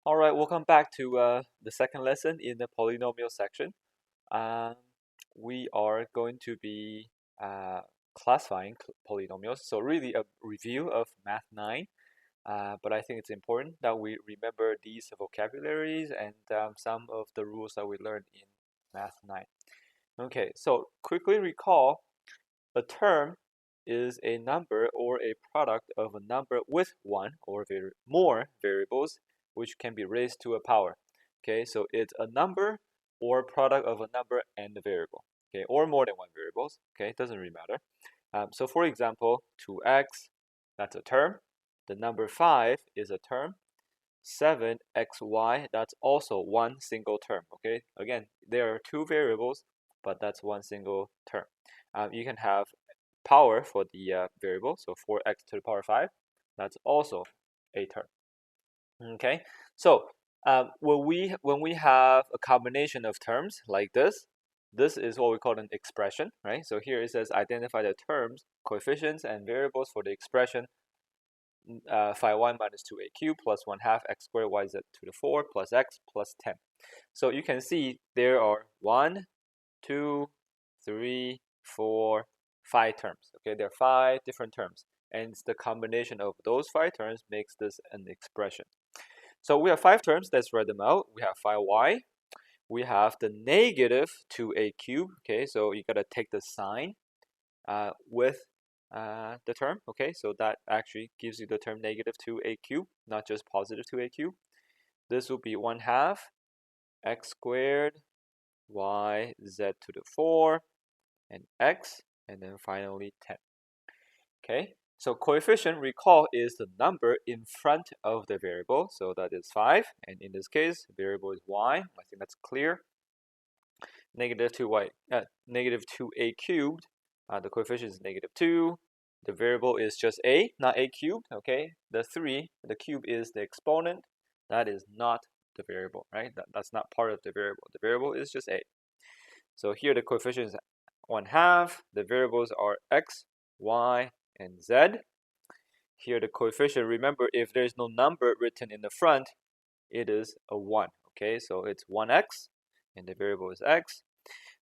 All right, welcome back to the second lesson in the polynomial section. Um, we are going to be classifying polynomials, so really a review of Math 9. But I think it's important that we remember these vocabularies and some of the rules that we learned in Math 9. Okay, so quickly recall, a term is a number or a product of a number with one or more variables which can be raised to a power. Okay, so it's a number or product of a number and a variable. Okay, or more than one variables. Okay, it doesn't really matter. So for example, 2x, that's a term. The number 5 is a term. 7xy, that's also one single term. Okay, again, there are two variables, but that's one single term. You can have power for the variable, so 4x to the power 5, that's also a term. Okay, so when we have a combination of terms like this is what we call an expression, right? So here it says identify the terms, coefficients, and variables for the expression phi 1 minus 2a cubed plus 1/2 x squared yz to the 4 plus x plus 10. So you can see there are 1, 2, 3, 4, 5 terms. Okay, there are 5 different terms, and it's the combination of those 5 terms makes this an expression. So we have 5 terms. Let's write them out. We have phi y. We have the negative 2a cubed. Okay, so you gotta take the sign with the term. Okay, so that actually gives you the term negative 2a cubed, not just positive 2a cubed. This will be 1/2 x squared y z to the 4 and x, and then finally 10. Okay, so coefficient, recall, is the number in front of the variable, so that is 5, and in this case variable is y. I think that's clear. Negative 2a cubed, the coefficient is negative 2. The variable is just a, not a cubed. Okay, the 3, the cube, is the exponent. That is not the variable, right? That's not part of the variable. The variable is just a. So here the coefficient is 1/2. The variables are x, y, and z. Here the coefficient, remember, if there's no number written in the front, it is a 1. Okay, so it's 1x, and the variable is x.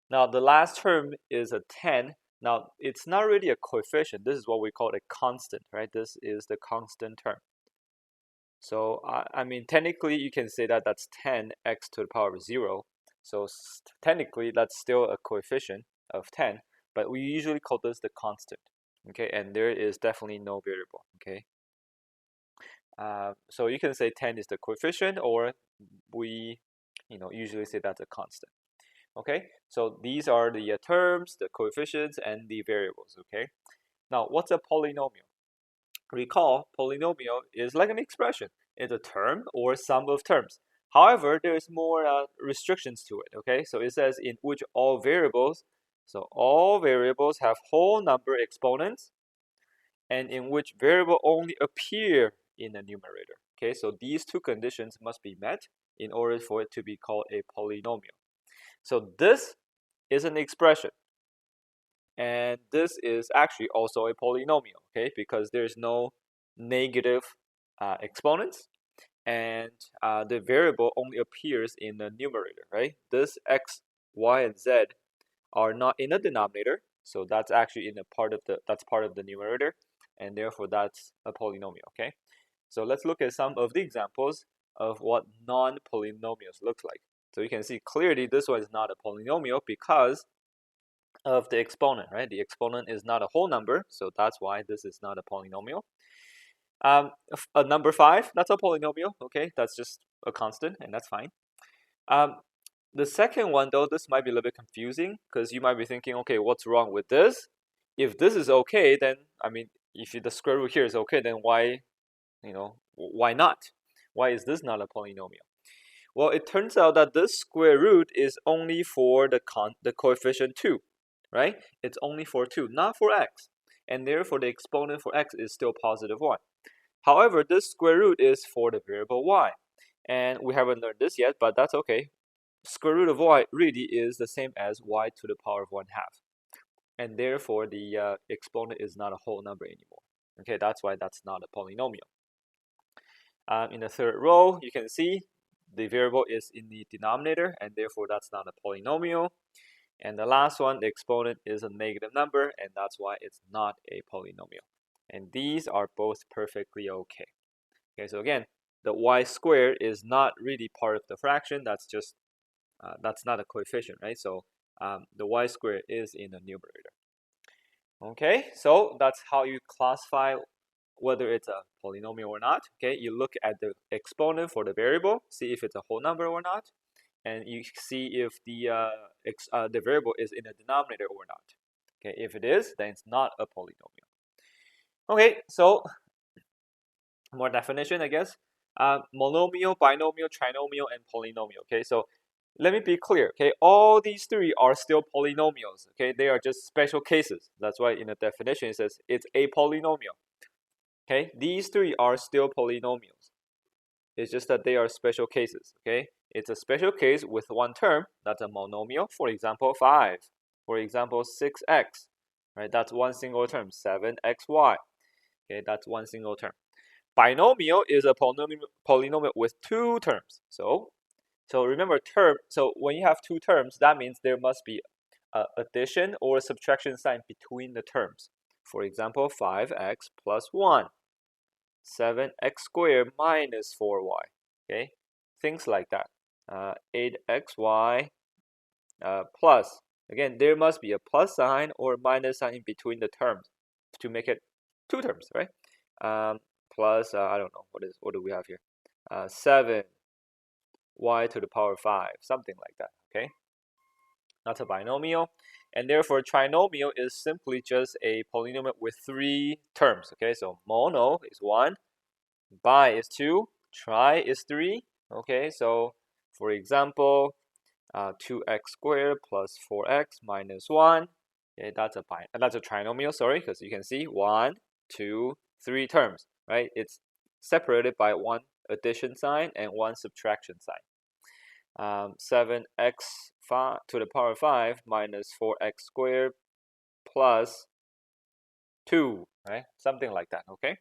Now the last term is a 10. Now it's not really a coefficient. This is what we call a constant, right? This is the constant term. So I mean, technically you can say that that's 10x to the power of 0. So technically that's still a coefficient of 10, but we usually call this the constant. Okay, and there is definitely no variable. Okay, so you can say 10 is the coefficient, or we usually say that's a constant. Okay, so these are the terms, the coefficients, and the variables. Okay, now what's a polynomial? Recall, polynomial is like an expression. It's a term or sum of terms. However, there's more restrictions to it. Okay, so it says in which all variables, so all variables have whole number exponents, and in which variable only appear in the numerator. Okay, so these two conditions must be met in order for it to be called a polynomial. So this is an expression, and this is actually also a polynomial, okay, because there's no negative exponents, and the variable only appears in the numerator, right? This x, y, and z are not in the denominator, so that's actually in a part of the numerator, and therefore that's a polynomial. Okay, so let's look at some of the examples of what non-polynomials look like. So you can see clearly this one is not a polynomial because of the exponent, right? The exponent is not a whole number, so that's why this is not a polynomial. A number 5, that's a polynomial. Okay, that's just a constant, and that's fine. The second one, though, this might be a little bit confusing because you might be thinking, okay, what's wrong with this? If this is okay, then I mean, if the square root here is okay, then why not? Why is this not a polynomial? Well, it turns out that this square root is only for the coefficient 2, right? It's only for 2, not for x, and therefore the exponent for x is still positive 1. However, this square root is for the variable y, and we haven't learned this yet, but that's okay. Square root of y really is the same as y to the power of 1/2, and therefore the exponent is not a whole number anymore. Okay, that's why that's not a polynomial. In the third row, you can see the variable is in the denominator, and therefore that's not a polynomial. And the last one, the exponent is a negative number, and that's why it's not a polynomial. And these are both perfectly okay. Okay, so again, the y squared is not really part of the fraction. That's just that's not a coefficient, right? So the y squared is in the numerator. Okay, so that's how you classify whether it's a polynomial or not. Okay, you look at the exponent for the variable, see if it's a whole number or not, and you see if the variable is in the denominator or not. Okay, if it is, then it's not a polynomial. Okay, so more definition, I guess. Monomial, binomial, trinomial, and polynomial. Okay, so let me be clear. Okay, all these three are still polynomials. Okay, they are just special cases. That's why in the definition it says it's a polynomial. Okay, these three are still polynomials. It's just that they are special cases. Okay, it's a special case with one term. That's a monomial. For example, 5. For example, 6x. Right, that's one single term. 7xy. Okay, that's one single term. Binomial is a polynomial with two terms. So remember term. So when you have two terms, that means there must be an addition or subtraction sign between the terms. For example, 5x plus 1, 7x squared minus 4y. Okay, things like that. 8xy plus. Again, there must be a plus sign or minus sign in between the terms to make it two terms, right? Plus, I don't know, what do we have here? 7 y to the power 5, something like that, okay? That's a binomial. And therefore, trinomial is simply just a polynomial with three terms, okay? So mono is 1, bi is 2, tri is 3, okay? So, for example, 2x squared plus 4x minus 1, okay, that's a trinomial, sorry, because you can see 1, 2, 3 terms, right? It's separated by one addition sign and one subtraction sign. 7x to the power 5 minus 4x squared plus 2, right? Something like that, okay?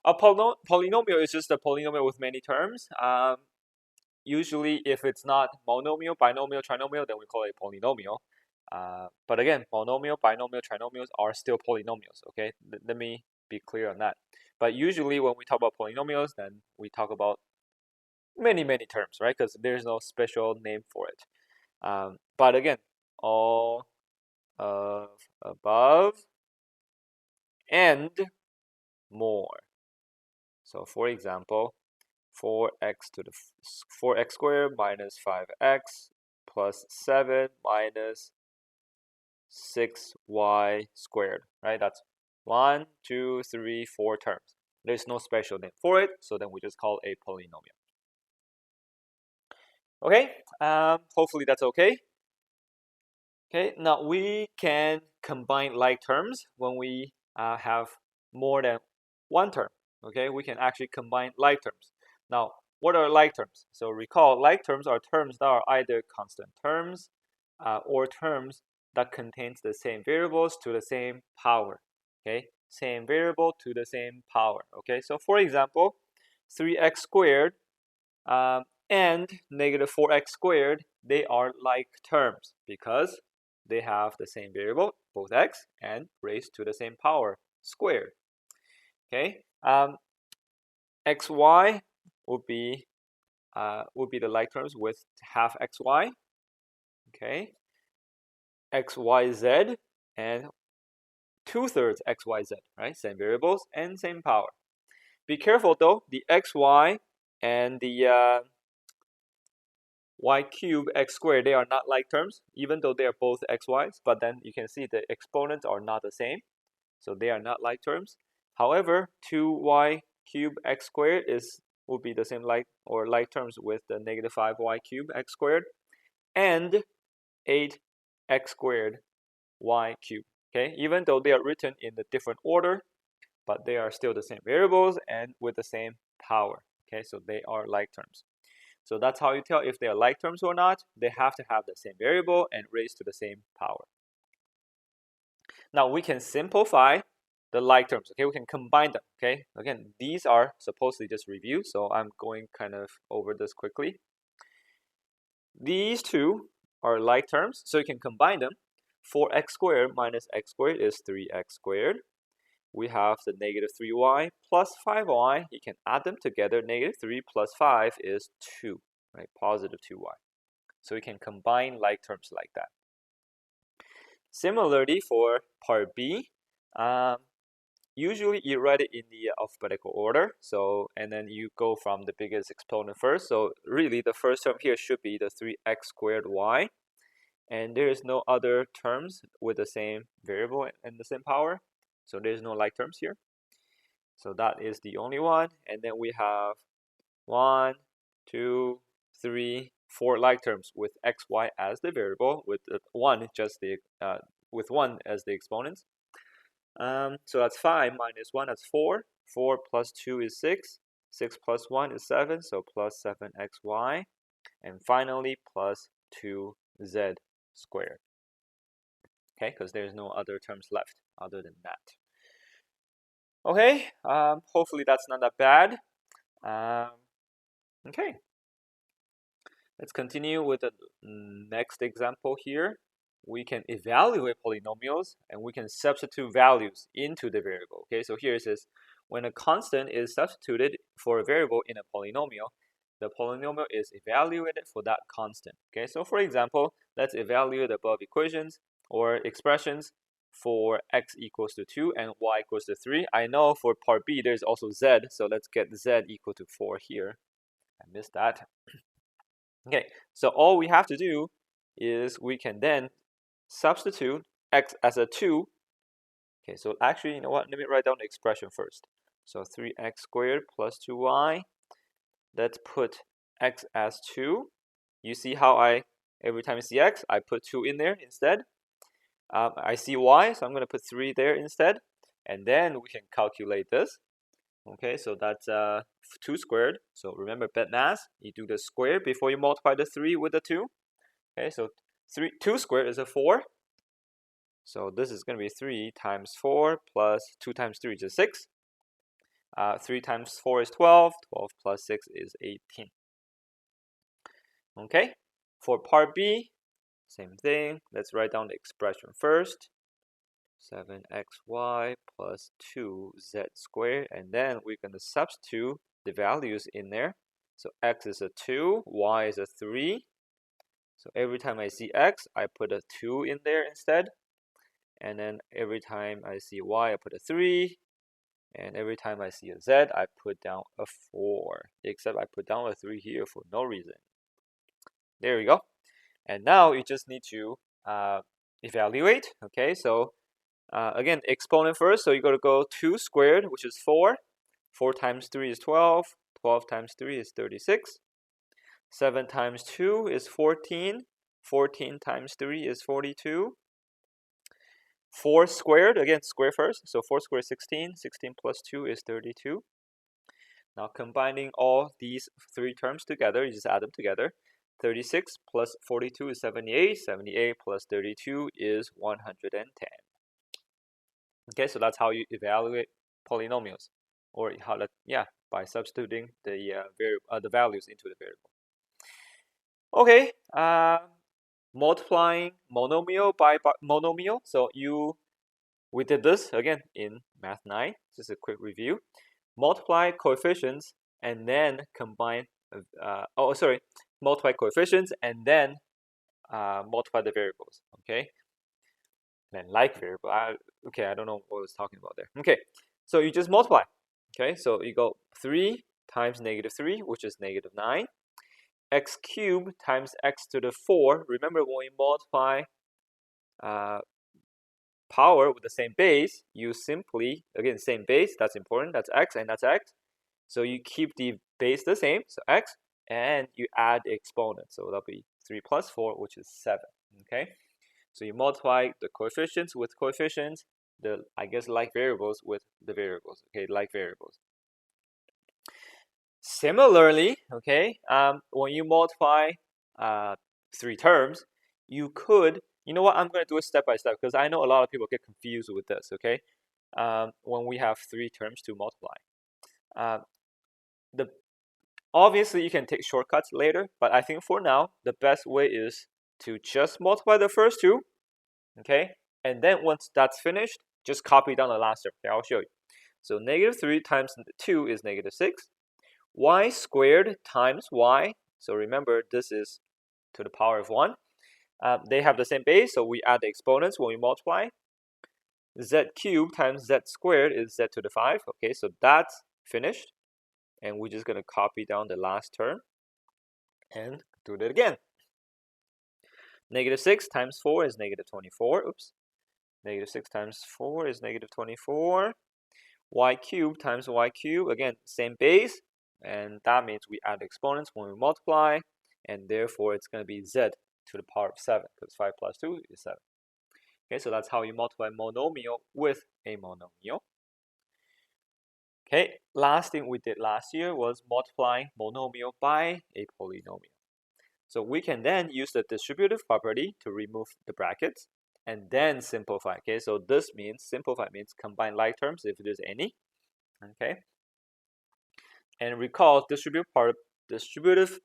A polynomial is just a polynomial with many terms. Usually, if it's not monomial, binomial, trinomial, then we call it a polynomial. But again, monomial, binomial, trinomials are still polynomials, okay? Let me be clear on that. But usually when we talk about polynomials, then we talk about many terms, right? Because there's no special name for it. But again, all of above and more. So for example, 4x squared minus 5x plus 7 minus 6y squared, right? That's 1, 2, 3, 4 terms. There's no special name for it, so then we just call a polynomial. Okay, hopefully that's okay. Okay, now we can combine like terms when we have more than one term. Okay, we can actually combine like terms. Now, what are like terms? So recall, like terms are terms that are either constant terms or terms that contains the same variables to the same power. Okay, same variable to the same power. Okay, so for example, 3x squared and negative 4x squared, they are like terms because they have the same variable, both x, and raised to the same power, squared. Okay, xy would be the like terms with half xy. Okay, xyz and 2/3 xyz, right? Same variables and same power. Be careful though, the xy and the y cubed x squared, they are not like terms, even though they are both xy's, but then you can see the exponents are not the same, so they are not like terms. However, 2y cubed x squared would be the same like terms with the negative 5y cubed x squared and 8x squared y cubed. Okay, even though they are written in a different order, but they are still the same variables and with the same power. Okay, so they are like terms. So that's how you tell if they are like terms or not. They have to have the same variable and raised to the same power. Now we can simplify the like terms. Okay, we can combine them. Okay, again, these are supposedly just review, so I'm going kind of over this quickly. These two are like terms, so you can combine them. 4x squared minus x squared is 3x squared. We have the negative 3y plus 5y. You can add them together. Negative 3 plus 5 is 2, right? Positive 2y. So you can combine like terms like that. Similarly, for part B, usually you write it in the alphabetical order. So, and then you go from the biggest exponent first. So really, the first term here should be the 3x squared y. And there is no other terms with the same variable and the same power. So there's no like terms here. So that is the only one. And then we have 1, 2, 3, 4 like terms with x, y as the variable, with one just the with 1 as the exponents. So that's 5 minus 1, that's 4. 4 plus 2 is 6. 6 plus 1 is 7, so plus 7xy. And finally, plus 2z squared. Okay, because there's no other terms left other than that. Okay, hopefully that's not that bad. Okay, let's continue with the next example here. We can evaluate polynomials and we can substitute values into the variable. Okay, so here it says when a constant is substituted for a variable in a polynomial, the polynomial is evaluated for that constant. Okay, so for example, let's evaluate the above equations or expressions for x equals to 2 and y equals to 3. I know for part B there's also z, so let's get z equal to 4 here. I missed that. Okay, so all we have to do is we can then substitute x as a 2. Okay, so actually, you know what? Let me write down the expression first. So 3x squared plus 2y. Let's put x as 2. You see how every time I see x, I put 2 in there instead. I see y, so I'm going to put 3 there instead. And then we can calculate this. Okay, so that's 2 squared. So remember math, you do the square before you multiply the 3 with the 2. Okay, so 2 squared is a 4. So this is going to be 3 times 4 plus 2 times 3 is 6. 3 times 4 is 12. 12 plus 6 is 18. Okay, for part B, same thing. Let's write down the expression first. 7xy plus 2z squared. And then we're going to substitute the values in there. So x is a 2, y is a 3. So every time I see x, I put a 2 in there instead. And then every time I see y, I put a 3. And every time I see a z, I put down a 4. Except I put down a 3 here for no reason. There we go. And now you just need to evaluate. Okay, so again, exponent first. So you got to go 2 squared, which is 4. 4 times 3 is 12. 12 times 3 is 36. 7 times 2 is 14. 14 times 3 is 42. 4 squared, again, square first. So 4 squared is 16. 16 plus 2 is 32. Now combining all these 3 terms together, you just add them together. 36 plus 42 is 78. 78 plus 32 is 110. Okay, so that's how you evaluate polynomials, or how that, by substituting the values into the variable. Okay, multiplying monomial by monomial. So we did this again in Math 9. Just a quick review. Multiply coefficients and then combine. Multiply coefficients and then multiply the variables. Okay. And like variable. I don't know what I was talking about there. Okay, so you just multiply. Okay, so you go 3 times negative 3, which is negative 9. X cubed times x to the 4. Remember when we multiply power with the same base, you simply, again, same base, that's important, that's x and that's x. So you keep the base the same, so x, and you add the exponent. So that'll be 3 plus 4, which is 7. Okay. So you multiply the coefficients with coefficients, like variables with the variables, okay, like variables. Similarly, okay, when you multiply 3 terms, you could, you know what, I'm going to do it step by step because I know a lot of people get confused with this, okay, when we have 3 terms to multiply. Obviously, you can take shortcuts later, but I think for now, the best way is to just multiply the first two, okay? And then once that's finished, just copy down the last term. Okay, I'll show you. So negative 3 times 2 is negative 6. Y squared times y. So remember, this is to the power of 1. They have the same base, so we add the exponents when we multiply. Z cubed times z squared is z to the 5. Okay, so that's finished. And we're just going to copy down the last term and do that again. Negative 6 times 4 is negative 24. Oops. Negative 6 times 4 is negative 24. Y cubed times y cubed, again, same base. And that means we add exponents when we multiply. And therefore, it's going to be z to the power of 7, because 5 plus 2 is 7. Okay, so that's how you multiply monomial with a monomial. Okay, last thing we did last year was multiplying monomial by a polynomial. So we can then use the distributive property to remove the brackets and then simplify. Okay, so this means simplify means combine like terms if there's any. Okay, and recall distributive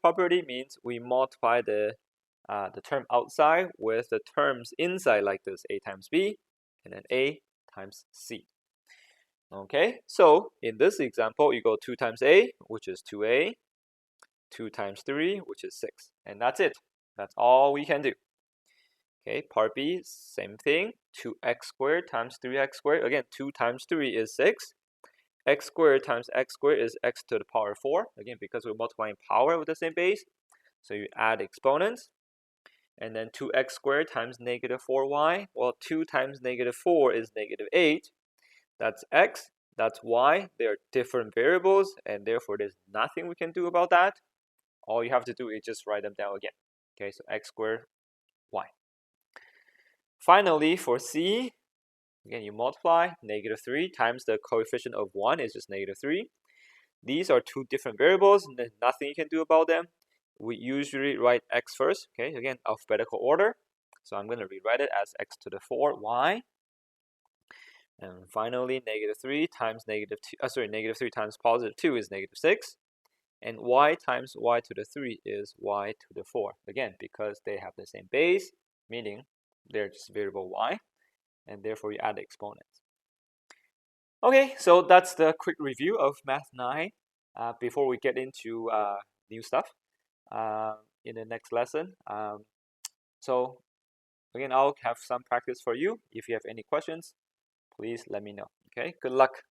property means we multiply the term outside with the terms inside, like this: a times b and then a times c. Okay, so in this example, you go 2 times a, which is 2a, 2 times 3, which is 6. And that's it. That's all we can do. Okay, part B, same thing. 2x squared times 3x squared. Again, 2 times 3 is 6. X squared times x squared is x to the power 4. Again, because we're multiplying power with the same base. So you add exponents. And then 2x squared times negative 4y. Well, 2 times negative 4 is negative 8. That's x, that's y. They are different variables, and therefore there's nothing we can do about that. All you have to do is just write them down again. Okay, so x squared y. Finally, for c, again, you multiply negative 3 times the coefficient of 1 is just negative 3. These are two different variables, and there's nothing you can do about them. We usually write x first, okay, again, alphabetical order. So I'm going to rewrite it as x to the 4y. And finally, negative 3 times negative 3 times positive 2 is negative 6. And y times y to the 3 is y to the 4. Again, because they have the same base, meaning they're just variable y. And therefore, you add the exponents. Okay, so that's the quick review of Math 9 before we get into new stuff in the next lesson. So again, I'll have some practice for you. If you have any questions, please let me know. Okay, good luck.